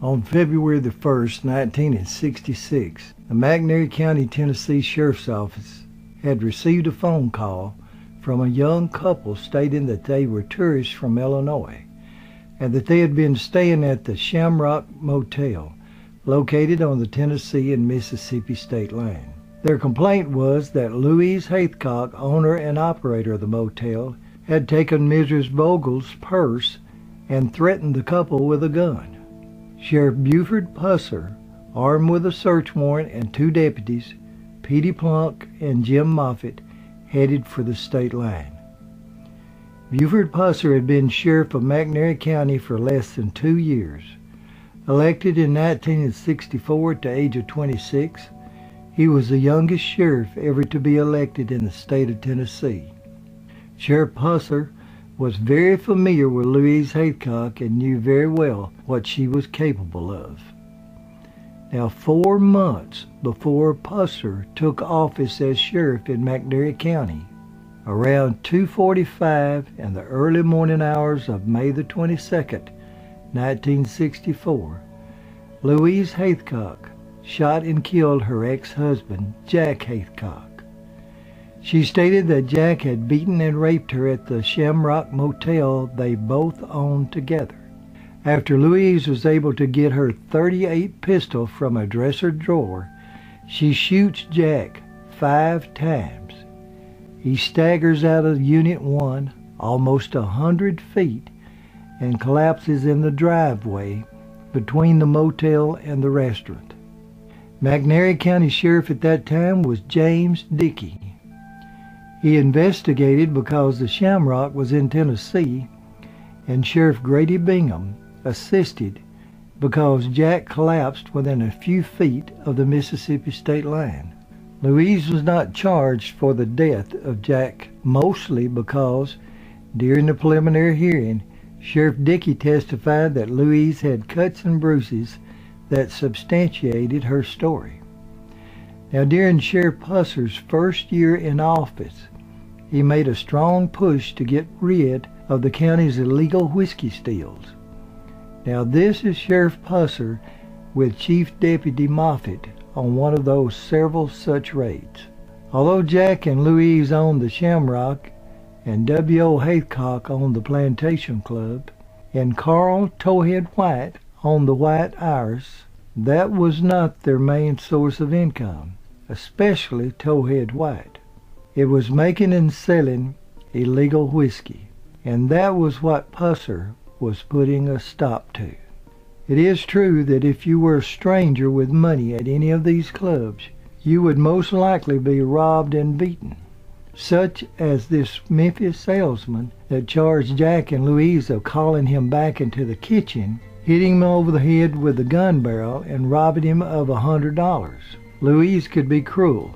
On February the 1st, 1966, the McNairy County, Tennessee Sheriff's Office had received a phone call from a young couple stating that they were tourists from Illinois and that they had been staying at the Shamrock Motel located on the Tennessee and Mississippi state line. Their complaint was that Louise Hathcock, owner and operator of the motel, had taken Mrs. Vogel's purse and threatened the couple with a gun. Sheriff Buford Pusser, armed with a search warrant, and two deputies, Petey Plunk and Jim Moffitt, headed for the state line. Buford Pusser had been sheriff of McNairy County for less than 2 years. Elected in 1964 at the age of 26, he was the youngest sheriff ever to be elected in the state of Tennessee. Sheriff Pusser was very familiar with Louise Hathcock and knew very well what she was capable of. Now, 4 months before Pusser took office as sheriff in McNairy County, around 2:45 in the early morning hours of May the 22nd, 1964, Louise Hathcock shot and killed her ex-husband, Jack Hathcock. She stated that Jack had beaten and raped her at the Shamrock Motel they both owned together. After Louise was able to get her .38 pistol from a dresser drawer, she shoots Jack 5 times. He staggers out of Unit 1 almost 100 feet and collapses in the driveway between the motel and the restaurant. McNairy County Sheriff at that time was James Dickey. He investigated because the Shamrock was in Tennessee, and Sheriff Grady Bingham assisted because Jack collapsed within a few feet of the Mississippi state line. Louise was not charged for the death of Jack, mostly because during the preliminary hearing, Sheriff Dickey testified that Louise had cuts and bruises that substantiated her story. Now, during Sheriff Pusser's first year in office, he made a strong push to get rid of the county's illegal whiskey stills. Now, this is Sheriff Pusser with Chief Deputy Moffitt on one of those several such raids. Although Jack and Louise owned the Shamrock and W.O. Hathcock owned the Plantation Club and Carl Towhead White owned the White Iris, that was not their main source of income, especially Towhead White. It was making and selling illegal whiskey, and that was what Pusser was putting a stop to. It is true that if you were a stranger with money at any of these clubs, you would most likely be robbed and beaten, such as this Memphis salesman that charged Jack and Louise of calling him back into the kitchen, hitting him over the head with a gun barrel, and robbing him of $100. Louise could be cruel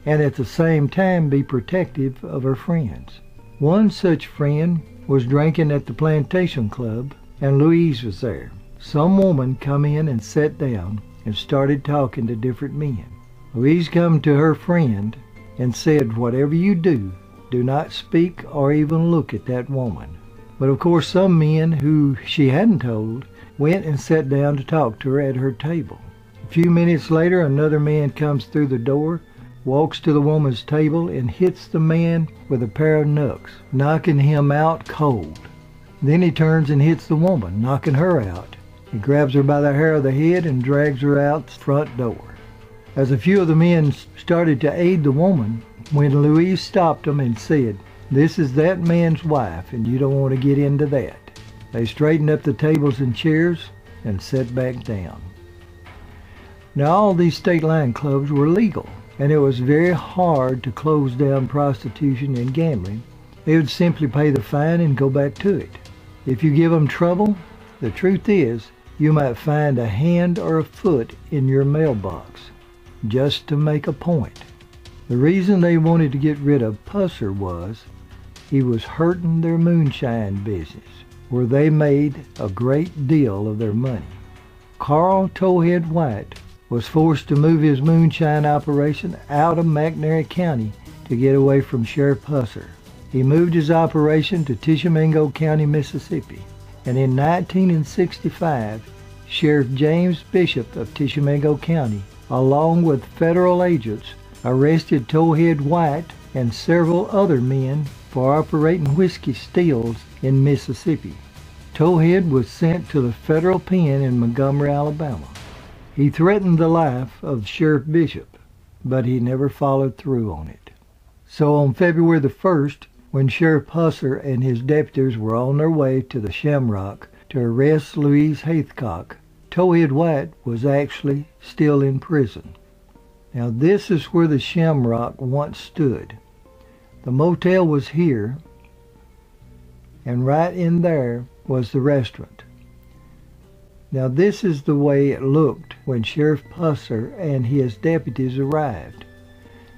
and at the same time be protective of her friends. One such friend was drinking at the Plantation Club, and Louise was there. Some woman come in and sat down and started talking to different men. Louise come to her friend and said, "Whatever you do, do not speak or even look at that woman." But of course some men who she hadn't told went and sat down to talk to her at her table. A few minutes later, another man comes through the door, walks to the woman's table, and hits the man with a pair of knucks, knocking him out cold. Then he turns and hits the woman, knocking her out. He grabs her by the hair of the head and drags her out the front door. As a few of the men started to aid the woman, when Louise stopped them and said, "This is that man's wife, and you don't want to get into that," they straightened up the tables and chairs and sat back down. Now, all these state line clubs were legal, and it was very hard to close down prostitution and gambling. They would simply pay the fine and go back to it. If you give them trouble, the truth is, you might find a hand or a foot in your mailbox, just to make a point. The reason they wanted to get rid of Pusser was he was hurting their moonshine business, where they made a great deal of their money. Carl Towhead White was forced to move his moonshine operation out of McNairy County to get away from Sheriff Pusser. He moved his operation to Tishomingo County, Mississippi, and in 1965 Sheriff James Bishop of Tishomingo County, along with federal agents, arrested Towhead White and several other men for operating whiskey stills in Mississippi. Towhead was sent to the federal pen in Montgomery, Alabama. He threatened the life of Sheriff Bishop, but he never followed through on it. So on February the 1st, when Sheriff Pusser and his deputies were on their way to the Shamrock to arrest Louise Hathcock, Towhead White was actually still in prison. Now this is where the Shamrock once stood. The motel was here, and right in there was the restaurant. Now this is the way it looked when Sheriff Pusser and his deputies arrived.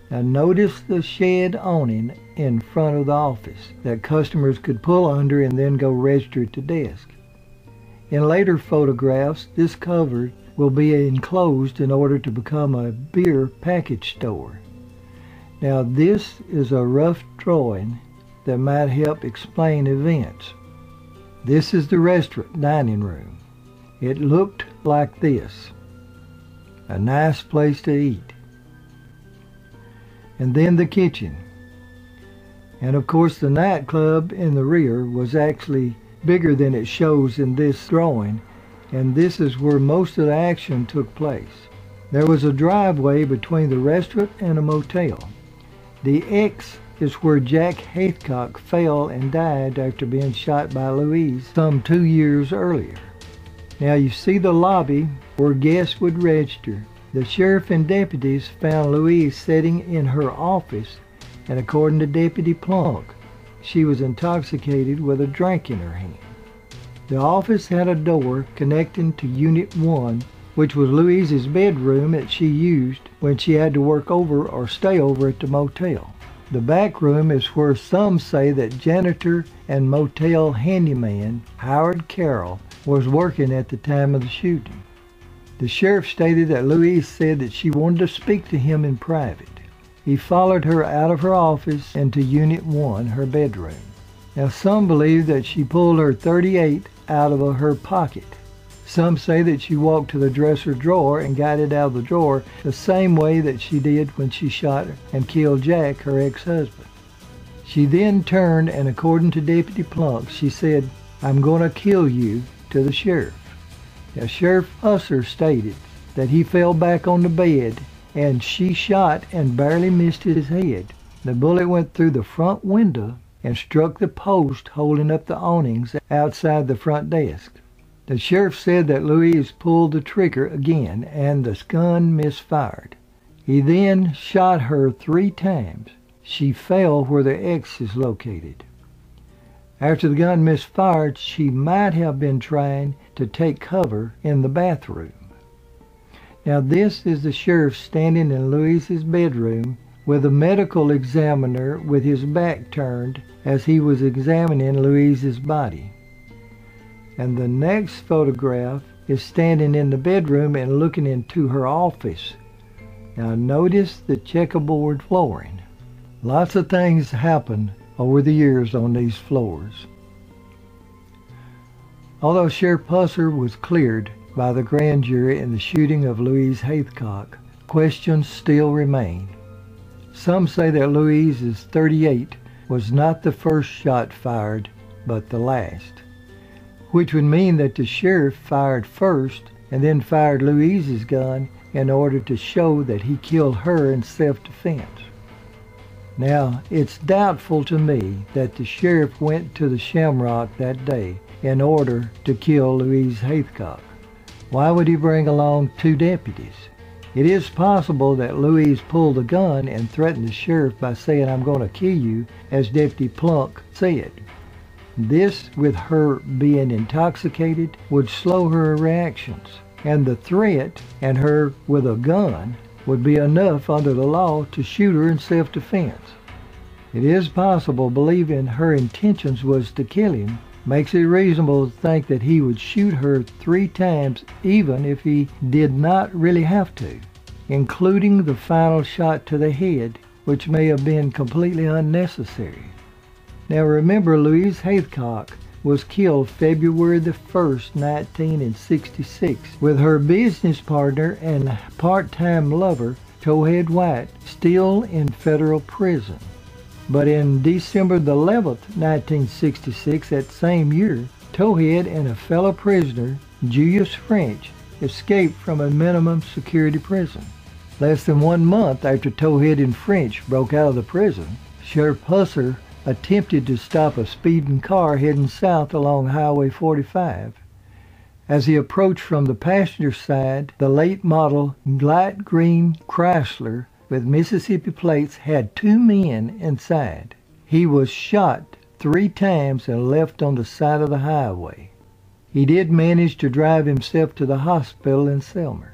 Now notice the shed awning in front of the office that customers could pull under and then go register at the desk. In later photographs, this cover will be enclosed in order to become a beer package store. Now this is a rough drawing that might help explain events. This is the restaurant dining room. It looked like this. A nice place to eat. And then the kitchen. And of course the nightclub in the rear was actually bigger than it shows in this drawing, and this is where most of the action took place. There was a driveway between the restaurant and a motel. The X is where Jack Hathcock fell and died after being shot by Louise some 2 years earlier. Now you see the lobby where guests would register. The sheriff and deputies found Louise sitting in her office, and according to Deputy Plunk, she was intoxicated with a drink in her hand. The office had a door connecting to Unit 1, which was Louise's bedroom that she used when she had to work over or stay over at the motel. The back room is where some say that janitor and motel handyman Howard Carroll was working at the time of the shooting. The sheriff stated that Louise said that she wanted to speak to him in private. He followed her out of her office and to Unit 1, her bedroom. Now some believe that she pulled her .38 out of her pocket. Some say that she walked to the dresser drawer and got it out of the drawer the same way that she did when she shot and killed Jack, her ex-husband. She then turned, and according to Deputy Plunk, she said, "I'm going to kill you," to the sheriff. Now Sheriff Pusser stated that he fell back on the bed and she shot and barely missed his head. The bullet went through the front window and struck the post holding up the awnings outside the front desk. The sheriff said that Louise pulled the trigger again and the gun misfired. He then shot her 3 times. She fell where the X is located. After the gun misfired, she might have been trying to take cover in the bathroom. Now this is the sheriff standing in Louise's bedroom with a medical examiner with his back turned as he was examining Louise's body. And the next photograph is standing in the bedroom and looking into her office. Now notice the checkerboard flooring. Lots of things happen over the years on these floors. Although Sheriff Pusser was cleared by the grand jury in the shooting of Louise Hathcock, questions still remain. Some say that Louise's .38 was not the first shot fired, but the last, which would mean that the sheriff fired first and then fired Louise's gun in order to show that he killed her in self-defense. Now, it's doubtful to me that the sheriff went to the Shamrock that day in order to kill Louise Hathcock. Why would he bring along 2 deputies? It is possible that Louise pulled a gun and threatened the sheriff by saying, "I'm going to kill you," as Deputy Plunk said. This, with her being intoxicated, would slow her reactions, and the threat and her with a gun would be enough under the law to shoot her in self-defense. It is possible, believing her intentions was to kill him, makes it reasonable to think that he would shoot her 3 times even if he did not really have to, including the final shot to the head, which may have been completely unnecessary. Now remember, Louise Hathcock was killed February the 1st, 1966, with her business partner and part-time lover, Towhead White, still in federal prison. But in December the 11th, 1966, that same year, Towhead and a fellow prisoner, Julius French, escaped from a minimum security prison. Less than 1 month after Towhead and French broke out of the prison, Sheriff Pusser attempted to stop a speeding car heading south along Highway 45. As he approached from the passenger side, the late model light green Chrysler with Mississippi plates had 2 men inside. He was shot 3 times and left on the side of the highway. He did manage to drive himself to the hospital in Selmer.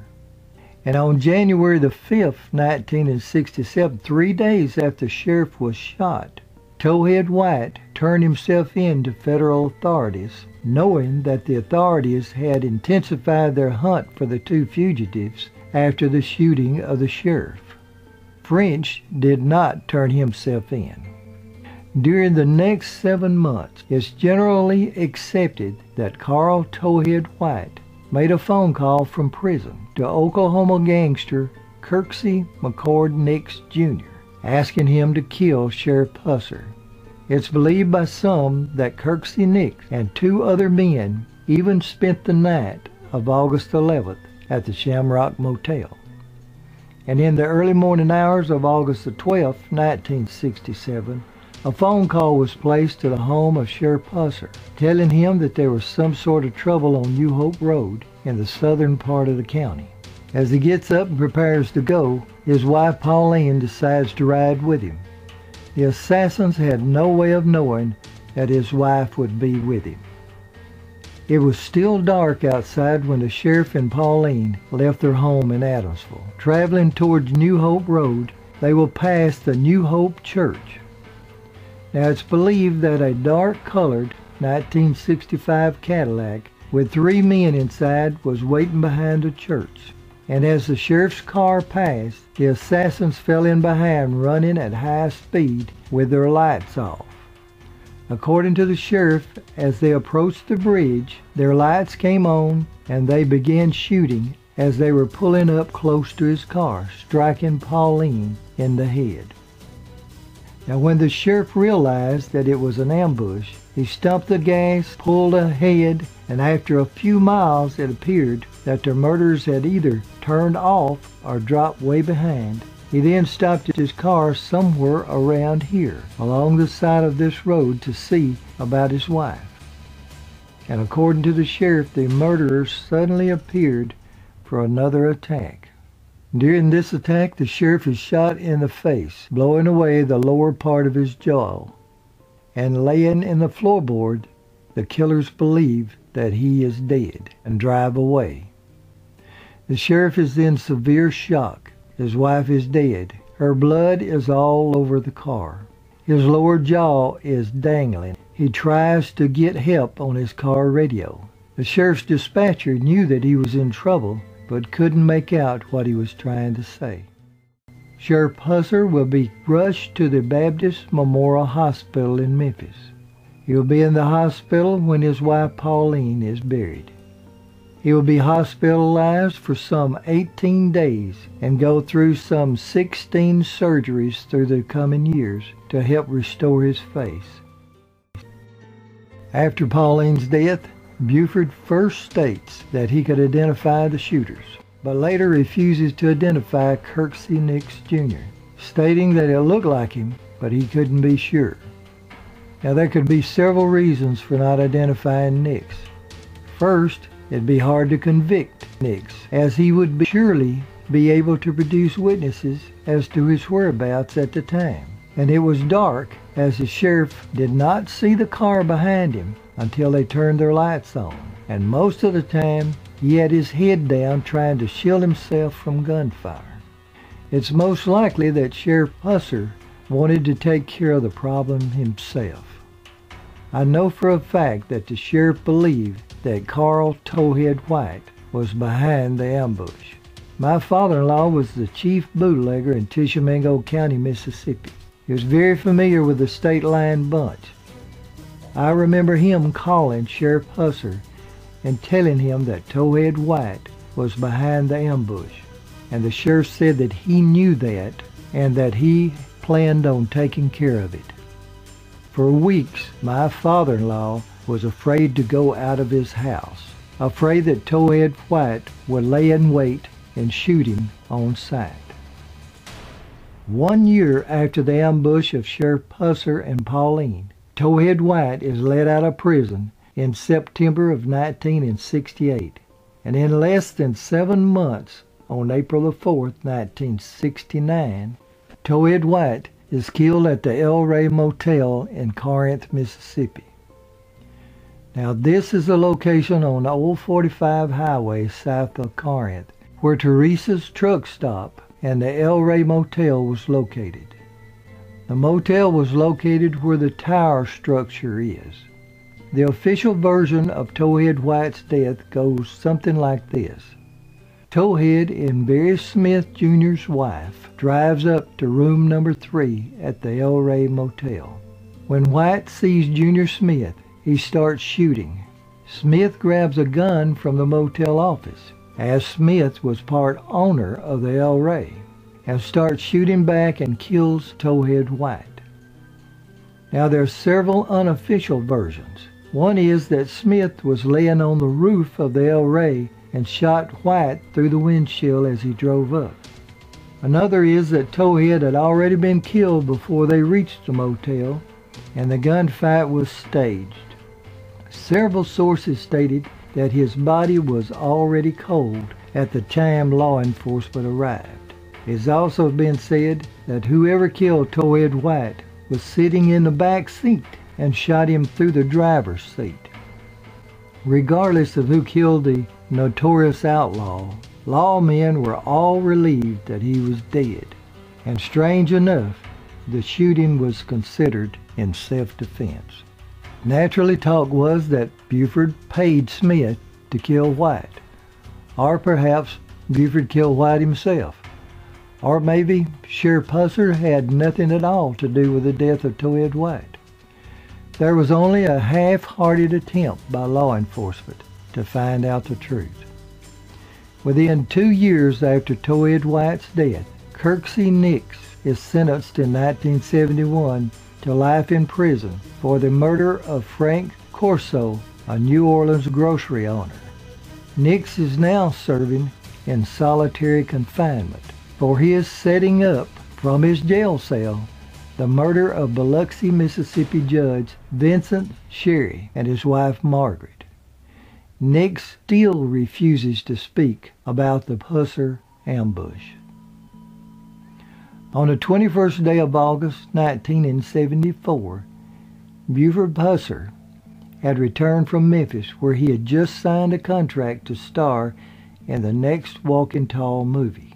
And on January the 5th, 1967, 3 days after the sheriff was shot, Towhead White turned himself in to federal authorities, knowing that the authorities had intensified their hunt for the 2 fugitives after the shooting of the sheriff. French did not turn himself in. During the next 7 months, it's generally accepted that Carl Towhead White made a phone call from prison to Oklahoma gangster Kirksey McCord Nix Jr., asking him to kill Sheriff Pusser. It's believed by some that Kirksey Nix and 2 other men even spent the night of August 11th at the Shamrock Motel. And in the early morning hours of August the 12th, 1967, a phone call was placed to the home of Sheriff Pusser, telling him that there was some sort of trouble on New Hope Road in the southern part of the county. As he gets up and prepares to go, his wife Pauline decides to ride with him. The assassins had no way of knowing that his wife would be with him. It was still dark outside when the sheriff and Pauline left their home in Adamsville. Traveling towards New Hope Road, they will pass the New Hope Church. Now it's believed that a dark-colored 1965 Cadillac with 3 men inside was waiting behind the church. And as the sheriff's car passed, the assassins fell in behind, running at high speed with their lights off. According to the sheriff, as they approached the bridge, their lights came on and they began shooting as they were pulling up close to his car, striking Pauline in the head. Now when the sheriff realized that it was an ambush, he stumped the gas, pulled ahead, and after a few miles it appeared that the murderers had either turned off or dropped way behind. He then stopped his car somewhere around here, along the side of this road, to see about his wife. And according to the sheriff, the murderers suddenly appeared for another attack. During this attack, the sheriff is shot in the face, blowing away the lower part of his jaw. And laying in the floorboard, the killers believe that he is dead and drive away. The sheriff is in severe shock. His wife is dead. Her blood is all over the car. His lower jaw is dangling. He tries to get help on his car radio. The sheriff's dispatcher knew that he was in trouble, but couldn't make out what he was trying to say. Sheriff Pusser will be rushed to the Baptist Memorial Hospital in Memphis. He will be in the hospital when his wife Pauline is buried. He will be hospitalized for some 18 days and go through some 16 surgeries through the coming years to help restore his face. After Pauline's death, Buford first states that he could identify the shooters, but later refuses to identify Kirksey Nix Jr., stating that it looked like him, but he couldn't be sure. Now there could be several reasons for not identifying Nix. First, it'd be hard to convict Nix, as he would surely be able to produce witnesses as to his whereabouts at the time. And it was dark, as the sheriff did not see the car behind him until they turned their lights on. And most of the time, he had his head down trying to shield himself from gunfire. It's most likely that Sheriff Pusser wanted to take care of the problem himself. I know for a fact that the sheriff believed that Carl Towhead White was behind the ambush. My father-in-law was the chief bootlegger in Tishomingo County, Mississippi. He was very familiar with the state line bunch. I remember him calling Sheriff Pusser and telling him that Towhead White was behind the ambush, and the sheriff said that he knew that and that he planned on taking care of it. For weeks, my father-in-law was afraid to go out of his house, afraid that Towhead White would lay in wait and shoot him on sight. 1 year after the ambush of Sheriff Pusser and Pauline, Towhead White is let out of prison in September of 1968, and in less than 7 months, on April the 4th, 1969, Towhead White is killed at the El Rey Motel in Corinth, Mississippi. Now this is a location on the old 45 highway south of Corinth, where Teresa's truck stop and the El Rey Motel was located. The motel was located where the tower structure is. The official version of Towhead White's death goes something like this. Towhead and Barry Smith Jr.'s wife drives up to room number 3 at the El Rey Motel. When White sees Junior Smith, he starts shooting. Smith grabs a gun from the motel office, as Smith was part owner of the El Rey, and starts shooting back and kills Towhead White. Now there are several unofficial versions. One is that Smith was laying on the roof of the El Rey and shot White through the windshield as he drove up. Another is that Towhead had already been killed before they reached the motel, and the gunfight was staged. Several sources stated that his body was already cold at the time law enforcement arrived. It's also been said that whoever killed Towhead White was sitting in the back seat and shot him through the driver's seat. Regardless of who killed the notorious outlaw, lawmen were all relieved that he was dead, and strange enough, the shooting was considered in self-defense. Naturally, talk was that Buford paid Smith to kill White, or perhaps Buford killed White himself. Or maybe Sheriff Pusser had nothing at all to do with the death of Towhead White. There was only a half-hearted attempt by law enforcement to find out the truth. Within 2 years after Towhead White's death, Kirksey Nix is sentenced in 1971 to life in prison for the murder of Frank Corso, a New Orleans grocery owner. Nix is now serving in solitary confinement for his setting up from his jail cell the murder of Biloxi, Mississippi Judge Vincent Sherry and his wife Margaret. Nix still refuses to speak about the Pusser ambush. On the 21st day of August 1974, Buford Pusser had returned from Memphis, where he had just signed a contract to star in the next Walking Tall movie.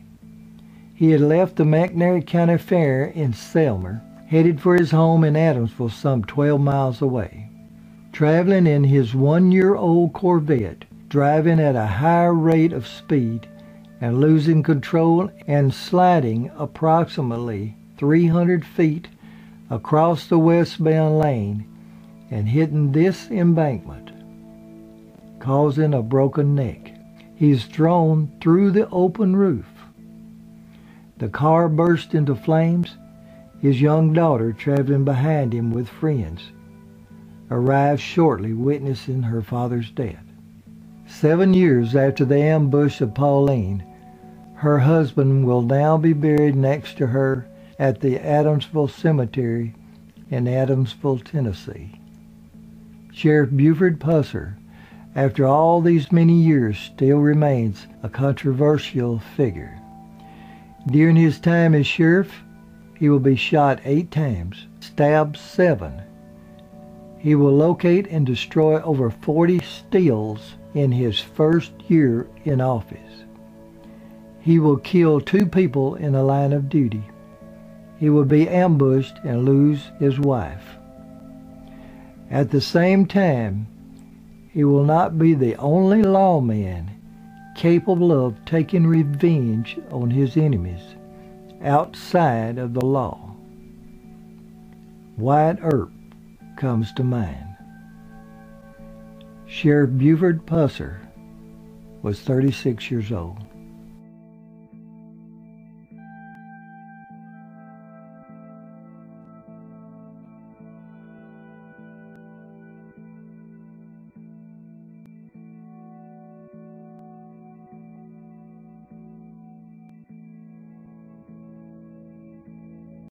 He had left the McNairy County Fair in Selmer, headed for his home in Adamsville some 12 miles away. Traveling in his 1-year-old Corvette, driving at a high rate of speed and losing control and sliding approximately 300 feet across the westbound lane and hitting this embankment, causing a broken neck. He's thrown through the open roof. The car burst into flames. His young daughter, traveling behind him with friends, arrived shortly, witnessing her father's death. 7 years after the ambush of Pauline, her husband will now be buried next to her at the Adamsville Cemetery in Adamsville, Tennessee. Sheriff Buford Pusser, after all these many years, still remains a controversial figure. During his time as sheriff, he will be shot 8 times, stabbed 7. He will locate and destroy over 40 stills in his first year in office. He will kill 2 people in the line of duty. He will be ambushed and lose his wife. At the same time, he will not be the only lawman capable of taking revenge on his enemies outside of the law. Wyatt Earp comes to mind. Sheriff Buford Pusser was 36 years old.